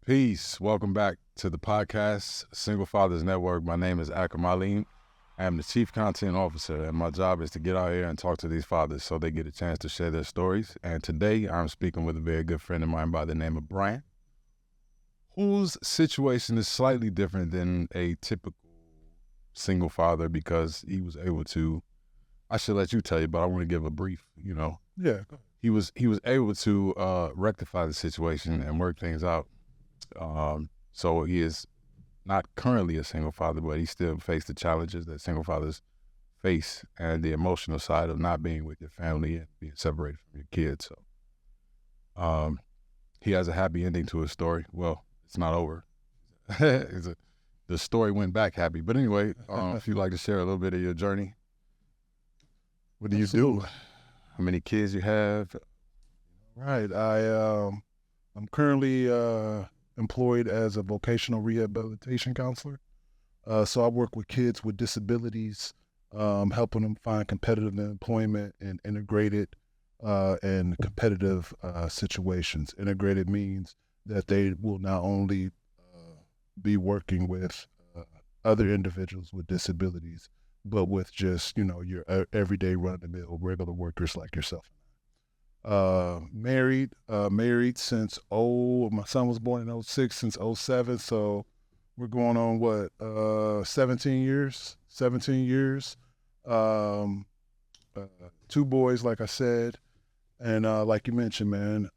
Peace. Welcome back to the podcast, Single Fathers Network. My name is Akram Bryan. I am the Chief Content Officer, and my job is to get out here and talk to these fathers so they get a chance to share their stories. And today, I'm speaking with a very good friend of mine by the name of Brian, whose situation is slightly different than a typical single father because he was able to, I should let you tell you, but I want to give a brief, Yeah. He was able to rectify the situation and work things out. So he is not currently a single father, but he still faced the challenges that single fathers face and the emotional side of not being with your family and being separated from your kids. So he has a happy ending to his story. Well, it's not over. The story went back happy. But anyway, if you'd like to share a little bit of your journey, what do you do? How many kids you have? Right. I'm currently employed as a vocational rehabilitation counselor. So I work with kids with disabilities, helping them find competitive employment in integrated and competitive situations. Integrated means that they will not only be working with other individuals with disabilities, but with just, your everyday run-of-the-mill regular workers like yourself. Married since my son was born in 06, since 07, so we're going on 17 years. Um, Two boys, like I said, and like you mentioned, man,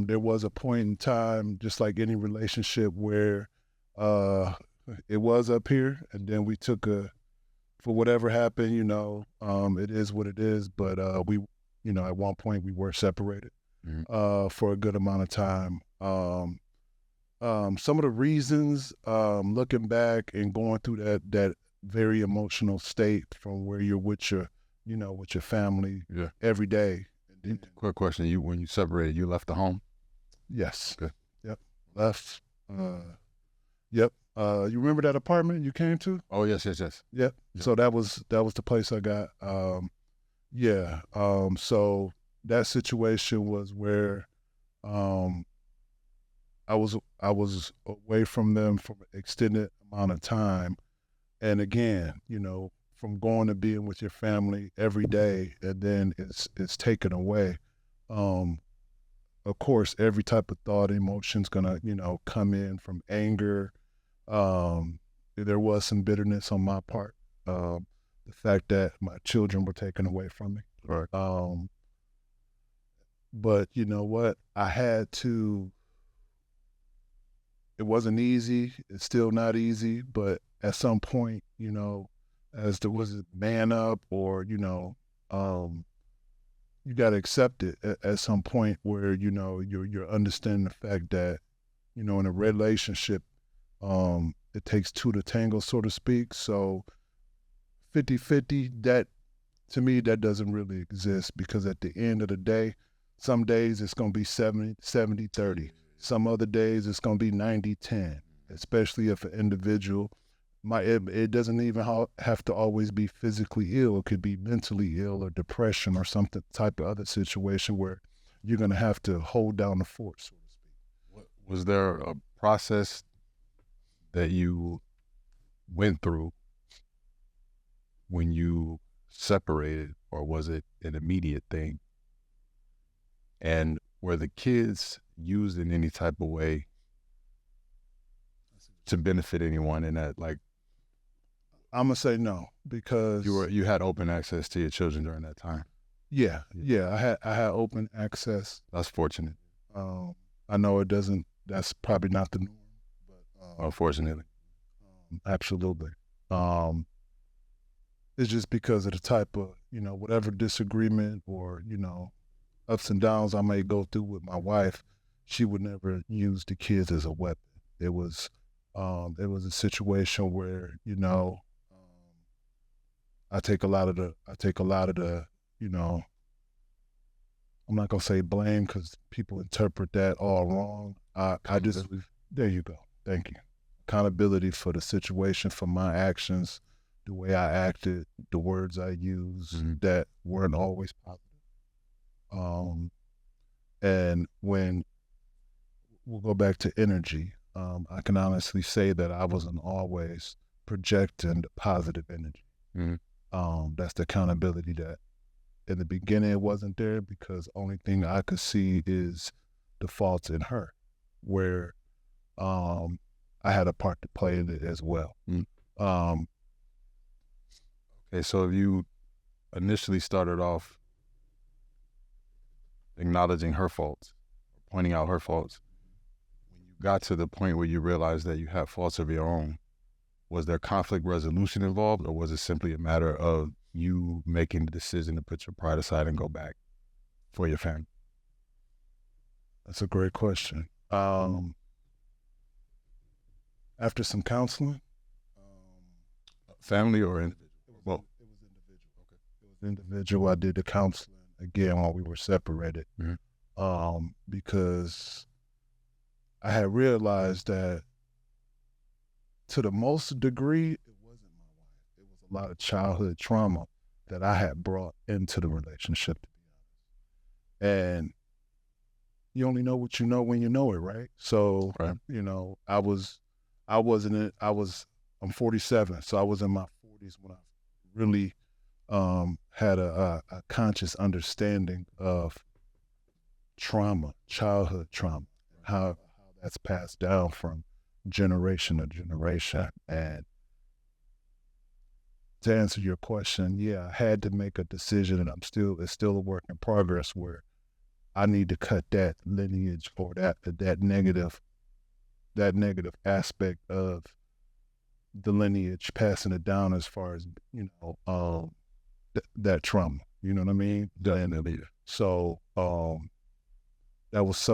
there was a point in time, just like any relationship, where it was up here, and then we took for whatever happened, it is what it is, but we at one point we were separated for a good amount of time. Some of the reasons, looking back and going through that very emotional state from where you're with your family every day. Quick question: when you separated, you left the home? Yes. Good. Yep. Left. Yep. You remember that apartment you came to? Oh yes. Yep. So that was the place I got. Yeah. So that situation was where I was away from them for an extended amount of time. And again, from going to being with your family every day and then it's taken away. Of course, every type of thought, emotion's gonna, come in from anger. There was some bitterness on my part. The fact that my children were taken away from me. Right. But you know what? I had to. It wasn't easy. It's still not easy. But at some point, as there was a man up, or you got to accept it at some point where you're understanding the fact that in a relationship, it takes two to tango, so to speak. So 50-50, that to me, that doesn't really exist, because at the end of the day, some days it's going to be 70-30. Some other days it's going to be 90-10, especially if an individual it doesn't even have to always be physically ill. It could be mentally ill or depression or something type of other situation where you're going to have to hold down the fort, so to speak. Was there a process that you went through when you separated, or was it an immediate thing? And were the kids used in any type of way to benefit anyone in that? Like, I'm gonna say no, because you had open access to your children during that time. Yeah. I had open access. That's fortunate. I know it doesn't. That's probably not the norm, but unfortunately, absolutely. It's just because of the type of whatever disagreement or ups and downs I may go through with my wife. She would never use the kids as a weapon. It was a situation where I take a lot of the I'm not gonna say blame, because people interpret that all wrong. I just There you go. Thank you. Accountability for the situation, for my actions, the way I acted, the words I used that weren't always positive. And when we'll go back to energy, I can honestly say that I wasn't always projecting the positive energy. That's the accountability that in the beginning it wasn't there, because only thing I could see is the faults in her, where I had a part to play in it as well. Okay, so if you initially started off acknowledging her faults, pointing out her faults, when you got to the point where you realized that you had faults of your own, was there conflict resolution involved, or was it simply a matter of you making the decision to put your pride aside and go back for your family? That's a great question. After some counseling, Family or individual? Well, it was individual. Okay. It was individual. I did the counseling again while we were separated, because I had realized that to the most degree, it wasn't my wife. It was a lot of childhood trauma that I had brought into the relationship, to be honest. And you only know what you know when you know it, right? So, you know, I'm 47, so I was in my 40s when I really had a conscious understanding of trauma, childhood trauma, how that's passed down from generation to generation. And to answer your question, yeah, I had to make a decision, and it's still a work in progress, where I need to cut that lineage, or that negative aspect of the lineage, passing it down as far as, you know, that trauma. You know what I mean? Definitely. So that was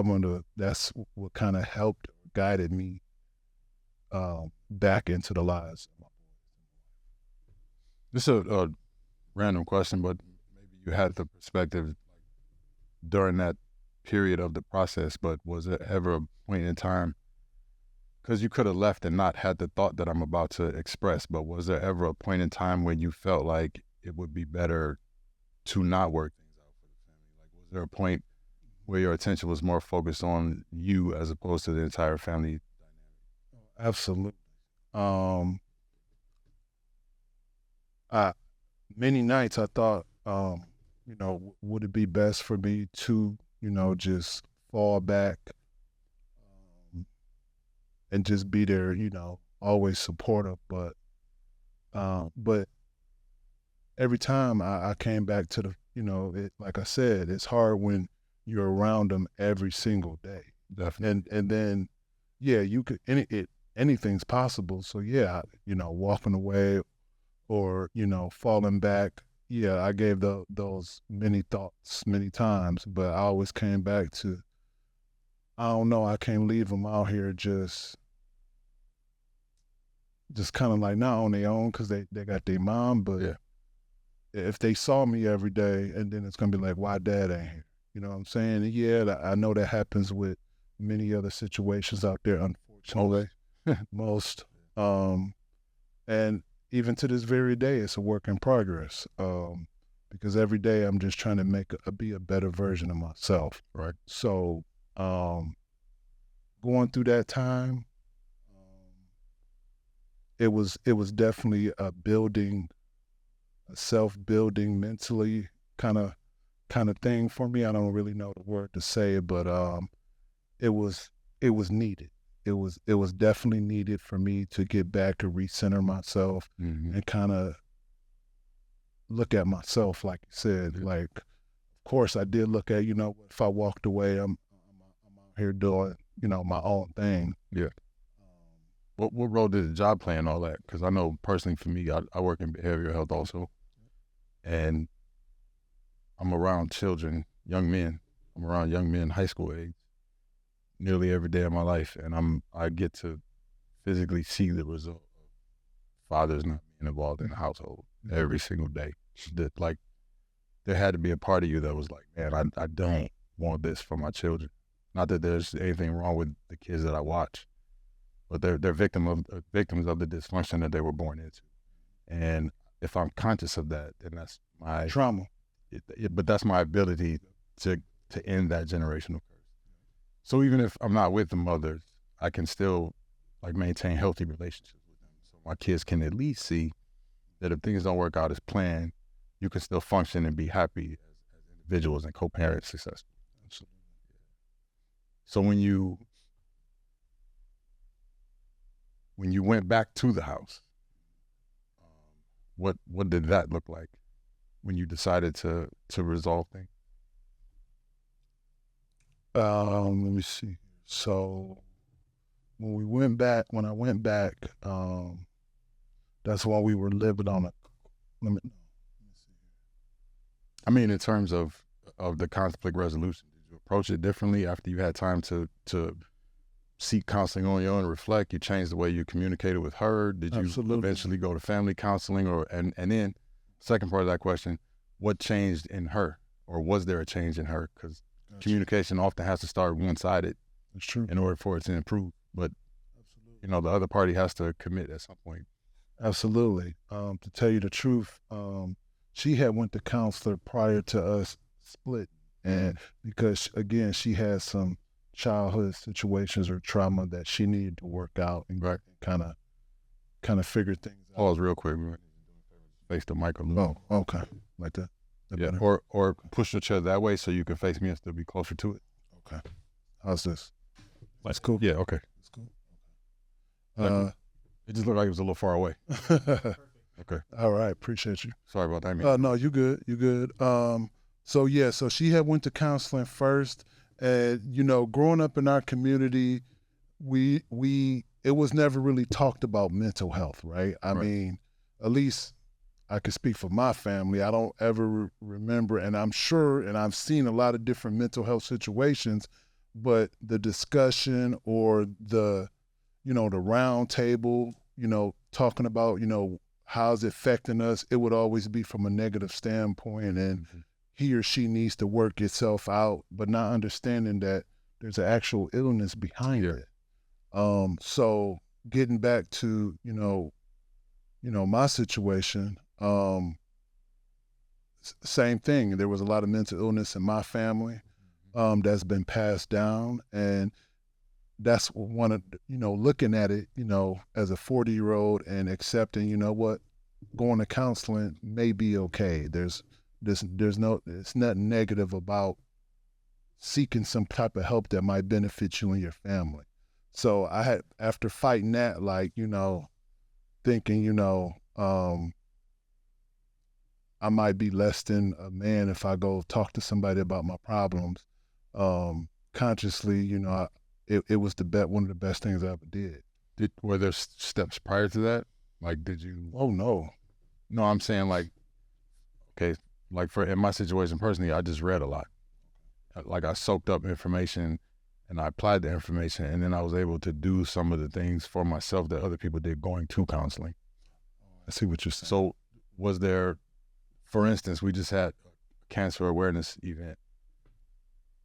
that's what kind of helped, guided me back into the lives of my boys. This is a random question, but maybe you had the perspective during that period of the process, but was there ever a point in time, because you could have left and not had the thought that I'm about to express, but was there ever a point in time when you felt like it would be better to not work things out for the family? Like, was there a point where your attention was more focused on you as opposed to the entire family dynamic? Absolutely. Many nights I thought, you know, would it be best for me to, you know, just fall back and just be there, you know, always supportive. But every time I came back to the, you know, like I said, it's hard when you're around them every single day. Definitely. And then, yeah, you could, anything's possible. So yeah, you know, walking away, or, you know, falling back. Yeah, I gave those many thoughts many times, but I always came back to, I don't know, I can't leave them out here just kind of like not on their own, because they got their mom, but Yeah. if they saw me every day, and then it's gonna be like, why dad ain't here? You know what I'm saying? And yeah, I know that happens with many other situations out there, unfortunately. Most. And even to this very day, it's a work in progress, because every day I'm just trying to be a better version of myself. Right. So going through that time, it was definitely a self-building mentally kind of thing for me. I don't really know the word to say, but it was needed. It was definitely needed for me to get back and recenter myself, and kind of look at myself, like you said. Like, of course, I did look at, you know, if I walked away, I'm out here doing, you know, my own thing. Yeah. What role did the job play in all that? Because I know personally for me, I work in behavioral health also, and I'm around children, young men. I'm around young men, high school age, nearly every day of my life, and I get to physically see the result of fathers not being involved in the household every single day. That, like, there had to be a part of you that was like, man, I don't want this for my children. Not that there's anything wrong with the kids that I watch, but they're victims of the dysfunction that they were born into. And if I'm conscious of that, then that's my trauma. But that's my ability to end that generational curse. So even if I'm not with the mothers, I can still like maintain healthy relationships with them. So my kids can at least see that if things don't work out as planned, you can still function and be happy as individuals and co-parent successful. Absolutely. So when you went back to the house, what did that look like when you decided to resolve things? Let me see. So when I went back, that's when we were living on a. Let me see. I mean, in terms of the conflict resolution, did you approach it differently after you had time to seek counseling on your own, reflect? You changed the way you communicated with her. Did you Absolutely. eventually go to family counseling, and then second part of that question, what changed in her, or was there a change in her? Because communication often has to start one-sided. It's true. In order for it to improve, but Absolutely. the other party has to commit at some point. Absolutely. To tell you the truth, she had went to counselor prior to us split, and because again she had some childhood situations or trauma that she needed to work out and kind of figure things out. Pause real quick. Face the mic a little. Oh, okay, like that. Yeah, or push your chair that way so you can face me and still be closer to it. Okay. How's this? That's cool. Yeah. Okay. That's cool. It just looked like it was a little far away. Okay. All right. Appreciate you. Sorry about that, man. No, you good. You good. So yeah, so she had went to counseling first, and growing up in our community, it was never really talked about mental health, right? I mean, at least I could speak for my family. I don't ever remember, and I'm sure, and I've seen a lot of different mental health situations, but the discussion or the round table, talking about, how's it affecting us, it would always be from a negative standpoint, and he or she needs to work itself out, but not understanding that there's an actual illness behind it. So getting back to, my situation, same thing. There was a lot of mental illness in my family that's been passed down, and that's one of, looking at it, as a 40-year-old and accepting, what, going to counseling may be okay. There's it's nothing negative about seeking some type of help that might benefit you and your family. So I had, after fighting that, thinking, I might be less than a man if I go talk to somebody about my problems. Consciously, it was one of the best things I ever did. Were there steps prior to that? Like, did you? Oh no. No, I'm saying okay, in my situation personally, I just read a lot. Like I soaked up information and I applied the information, and then I was able to do some of the things for myself that other people did going to counseling. I see what you're saying. So was there, for instance, we just had a cancer awareness event,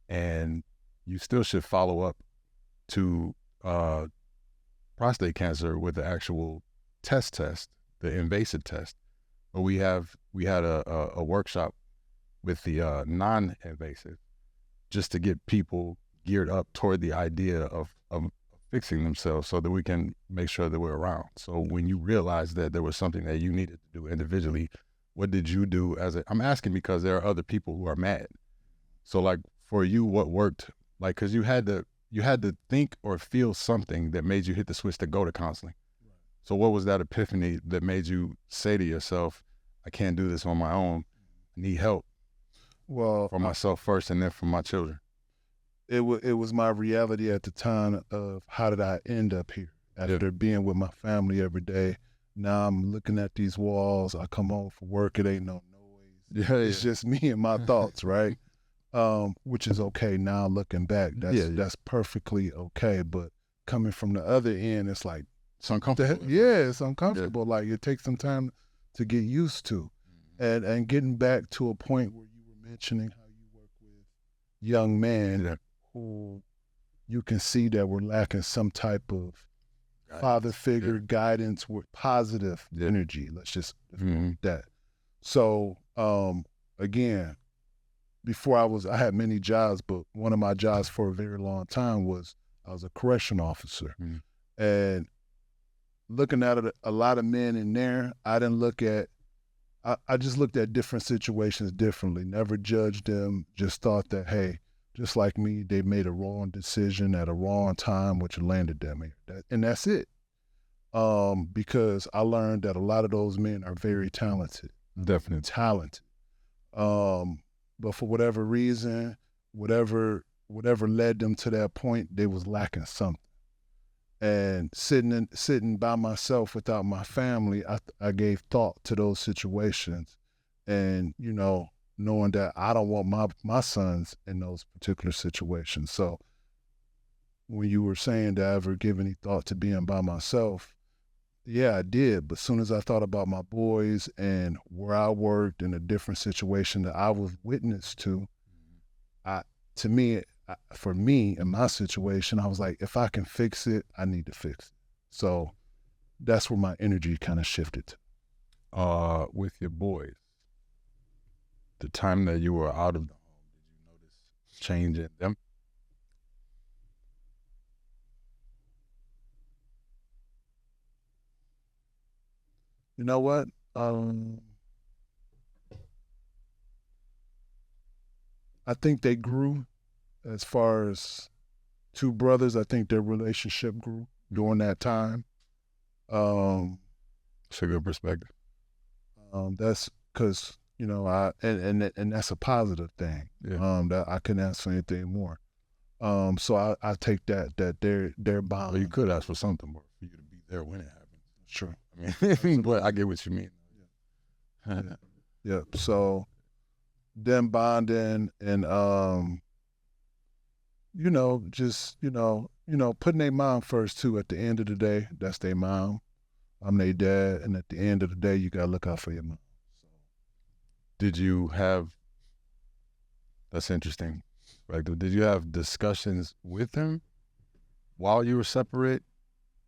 and you still should follow up to prostate cancer with the actual test, the invasive test. But we had a workshop with the non-invasive, just to get people geared up toward the idea of fixing themselves so that we can make sure that we're around. So when you realized that there was something that you needed to do individually, what did you do I'm asking because there are other people who are mad. So for you, what worked? Cause you had to think or feel something that made you hit the switch to go to counseling. Right. So what was that epiphany that made you say to yourself, I can't do this on my own, I need help? Well, for myself first and then for my children. It was my reality at the time of how did I end up here after being with my family every day. Now I'm looking at these walls. I come home from work. It ain't no noise. It's just me and my thoughts, right? Which is okay now looking back. That's perfectly okay. But coming from the other end, it's like it's uncomfortable. It's uncomfortable. Like it takes some time to get used to, and getting back to a point where you were mentioning how you work with young men who you can see that we're lacking some type of father figure, guidance with positive energy. Let's just that. So again, before I had many jobs, but one of my jobs for a very long time was I was a correction officer. Mm. And looking at a lot of men in there, I didn't look at, I just looked at different situations differently, never judged them, just thought that, hey, just like me, they made a wrong decision at a wrong time, which landed them here. And that's it. Because I learned that a lot of those men are very talented. Definitely. Talented. But for whatever reason, whatever led them to that point, they was lacking something. And sitting by myself without my family, I gave thought to those situations, and knowing that I don't want my sons in those particular situations. So when you were saying that I ever give any thought to being by myself, yeah, I did. But as soon as I thought about my boys and where I worked and a different situation that I was witness to, for me, in my situation, I was like, if I can fix it, I need to fix it. So that's where my energy kind of shifted to. With your boys, the time that you were out of the home, did you notice change in them? You know what? I think they grew. As far as two brothers, I think their relationship grew during that time. It's a good perspective. That's because and that's a positive thing. Yeah. That I couldn't ask for anything more. So I take that their bond. Well, you could ask for something more for you to be there when it happens. Sure. I mean, but I get what you mean. Yeah. So them bonding and putting their mom first too. At the end of the day, that's their mom. I'm their dad, and at the end of the day, you gotta look out for your mom. Did you have? That's interesting. Right? Did you have discussions with him while you were separate,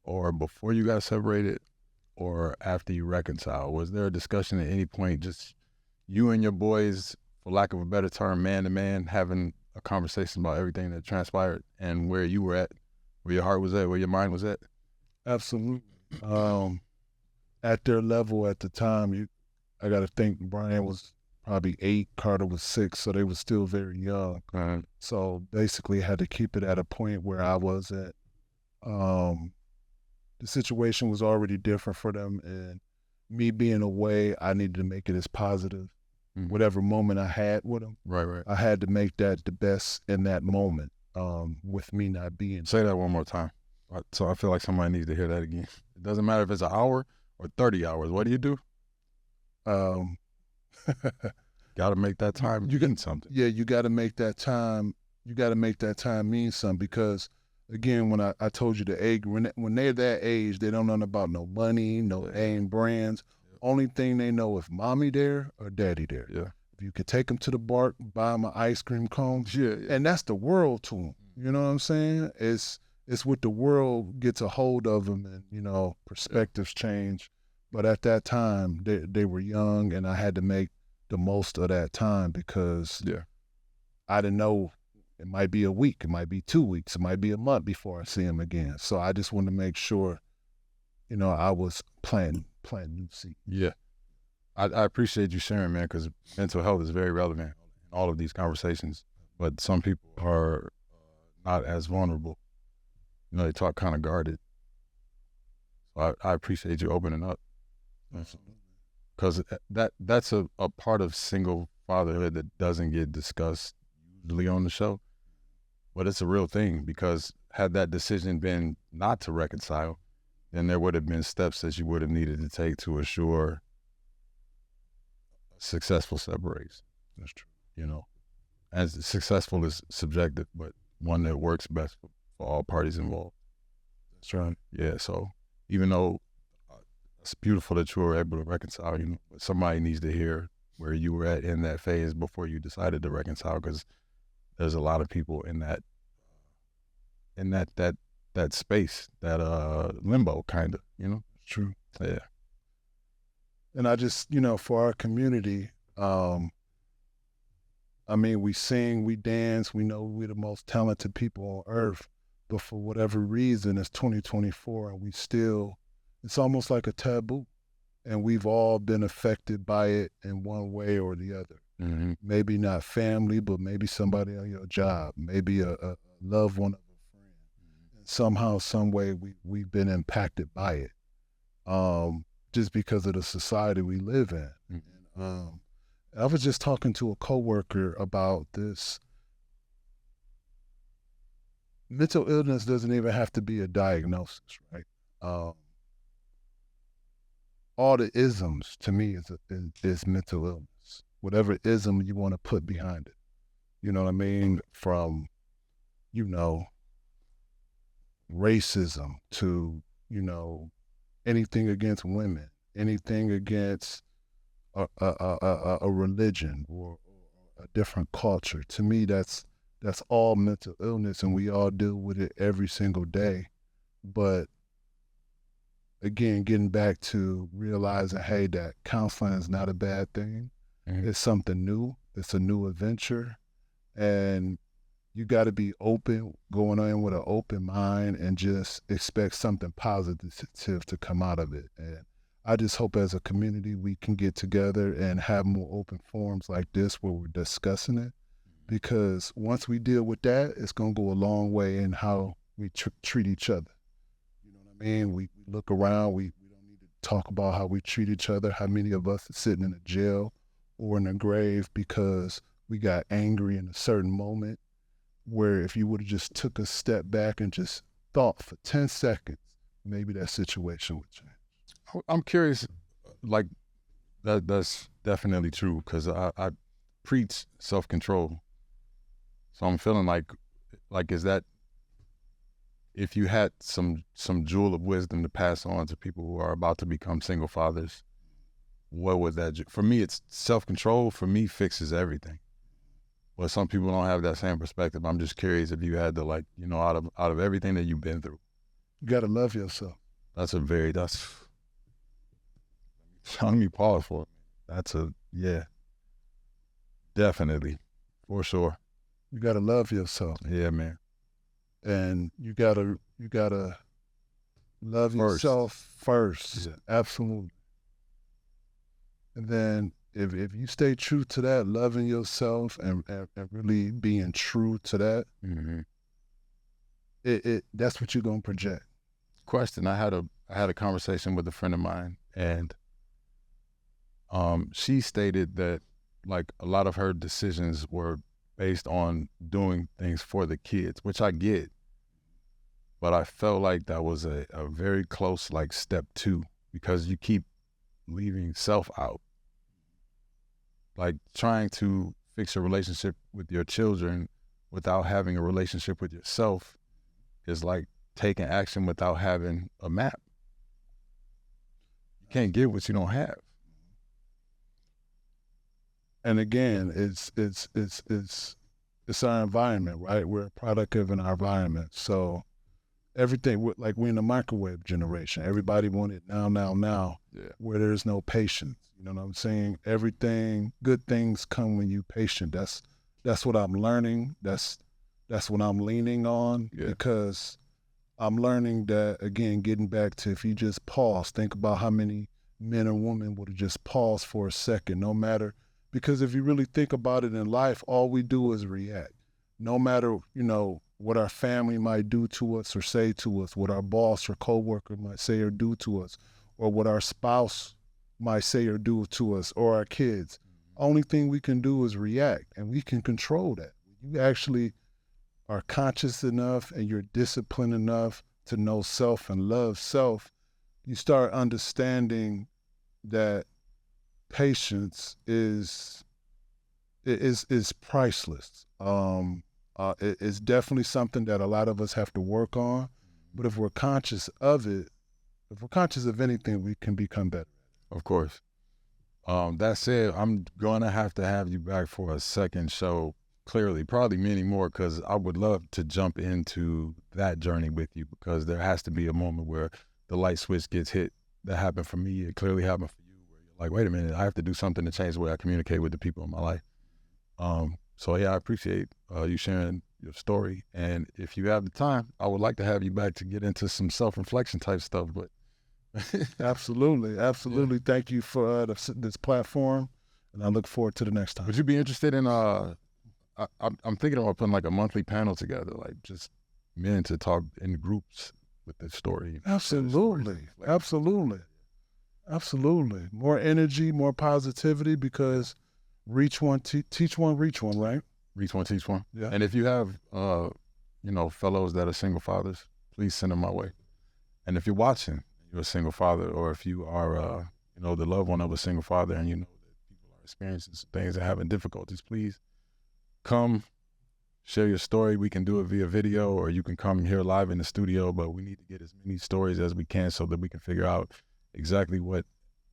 or before you got separated, or after you reconciled? Was there a discussion at any point, just you and your boys, for lack of a better term, man to man, having a conversation about everything that transpired and where you were at, where your heart was at, where your mind was at? Absolutely. At their level at the time, I got to think Brian was probably 8, Carter was 6, so they were still very young. Right. So basically, had to keep it at a point where I was at. The situation was already different for them, and me being away, I needed to make it as positive. Whatever moment I had with them, Right. I had to make that the best in that moment. With me not being. Say that one more time. So I feel like somebody needs to hear that again. It doesn't matter if it's an hour or 30 hours. What do you do? Got to make that time. You getting something? Yeah, you got to make that time. You got to make that time mean something, because, again, when I told you the age, when they're that age, they don't know about no money, no name brands. Only thing they know if mommy there or daddy there. Yeah. If you could take them to the bar, buy them an ice cream cone. Yeah. And that's the world to them. You know what I'm saying? It's what the world gets a hold of them, and perspectives change. But at that time, they were young, and I had to make the most of that time, because I didn't know, it might be a week, it might be 2 weeks, it might be a month before I see them again. So I just wanted to make sure, I was planting new seeds. Yeah. I appreciate you sharing, man, because mental health is very relevant in all of these conversations. But some people are not as vulnerable. They talk kind of guarded. So I appreciate you opening up. Because that's a part of single fatherhood that doesn't get discussed usually on the show. But it's a real thing, because had that decision been not to reconcile, then there would have been steps that you would have needed to take to assure a successful separation. That's true. As successful is subjective, but one that works best for all parties involved. That's right. Yeah, so even though it's beautiful that you were able to reconcile, but somebody needs to hear where you were at in that phase before you decided to reconcile, because there's a lot of people in that space, that limbo kind of, True. Yeah. And I just, for our community, we sing, we dance, we know we're the most talented people on earth, but for whatever reason, it's 2024 and it's almost like a taboo. And we've all been affected by it in one way or the other. Mm-hmm. Maybe not family, but maybe somebody on your job, maybe a loved one of a friend. And somehow, some way, we've been impacted by it, just because of the society we live in. Mm-hmm. And, I was just talking to a coworker about this. Mental illness doesn't even have to be a diagnosis, right? All the isms to me is mental illness. Whatever ism you want to put behind it, you know what I mean? From, you know, racism to, you know, anything against women, anything against a religion or a different culture. To me, that's all mental illness, and we all deal with it every single day. But again, getting back to realizing, hey, that counseling is not a bad thing. Mm-hmm. It's something new. It's a new adventure, and you got to be open, going in with an open mind, and just expect something positive to come out of it. And I just hope as a community we can get together and have more open forums like this where we're discussing it, because once we deal with that, it's going to go a long way in how we treat each other. You know what I mean? We look around, we don't need to talk about how we treat each other, how many of us are sitting in a jail or in a grave because we got angry in a certain moment, where if you would have just took a step back and just thought for 10 seconds, maybe that situation would change. I'm curious, like that's definitely true, because I preach self-control. So I'm feeling like is that, if you had some jewel of wisdom to pass on to people who are about to become single fathers, what would that, for me, it's self-control, for me, fixes everything. But some people don't have that same perspective. I'm just curious if you had to, like, you know, out of everything that you've been through. You got to love yourself. Let me pause for it. Yeah, definitely, for sure. You got to love yourself. Yeah, man. And you gotta love yourself first. Yeah. Absolutely. And then if you stay true to that, loving yourself and really being true to that, Mm-hmm. that's what you're gonna project. Question: I had a conversation with a friend of mine, and she stated that, like, a lot of her decisions were based on doing things for the kids, which I get, but I felt like that was a very close, like, step 2, because you keep leaving self out. Like, trying to fix a relationship with your children without having a relationship with yourself is like taking action without having a map. You can't get what you don't have. And again, it's our environment, right? We're a product of our environment. So everything, like, we're in the microwave generation. Everybody want it now, Yeah. where there's no patience. You know what I'm saying? Everything, good things come when you patient. That's what I'm learning. That's what I'm leaning on, Yeah. because I'm learning that, again, getting back to, if you just pause, think about how many men and women would have just paused for a second, no matter, because if you really think about it in life, all we do is react. No matter, you know, what our family might do to us or say to us, what our boss or coworker might say or do to us, or what our spouse might say or do to us, or our kids. Only thing we can do is react, and we can control that. You actually are conscious enough and you're disciplined enough to know self and love self, you start understanding that patience is priceless. It's definitely something that a lot of us have to work on, but if we're conscious of it, if we're conscious of anything, we can become better. Of course. That said, I'm going to have you back for a second show, clearly, probably many more, because I would love to jump into that journey with you, because there has to be a moment where the light switch gets hit. That happened for me. It clearly happened for you, where you're like, wait a minute, I have to do something to change the way I communicate with the people in my life. So yeah, I appreciate you sharing your story. And if you have the time, I would like to have you back to get into some self-reflection type stuff. But Absolutely. Absolutely. Yeah. Thank you for this platform, and I look forward to the next time. Would you be interested in, I'm thinking about putting like a monthly panel together, like just men to talk in groups with this story. Absolutely. Absolutely. Absolutely. More energy, more positivity, because reach one, teach one, reach one, right? Reach one, teach one. Yeah. And if you have, fellows that are single fathers, please send them my way. And if you're watching, you're a single father, or if you are, the loved one of a single father, and you know that people are experiencing some things and having difficulties, please come share your story. We can do it via video, or you can come here live in the studio, but we need to get as many stories as we can so that we can figure out exactly what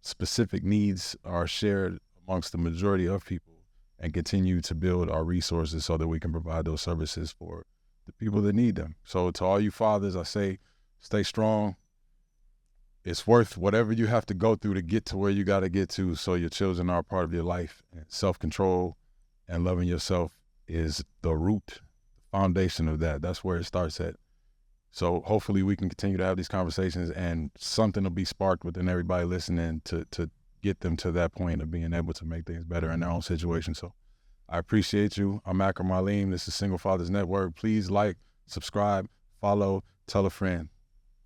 specific needs are shared amongst the majority of people, and continue to build our resources so that we can provide those services for the people that need them. So to all you fathers, I say, stay strong. It's worth whatever you have to go through to get to where you got to get to, so your children are a part of your life. And self-control and loving yourself is the root, the foundation of that. That's where it starts at. So hopefully we can continue to have these conversations, and something will be sparked within everybody listening to get them to that point of being able to make things better in their own situation. So I appreciate you. I'm Akram Bryan. This is Single Fathers Network. Please like, subscribe, follow, tell a friend.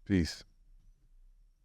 Peace.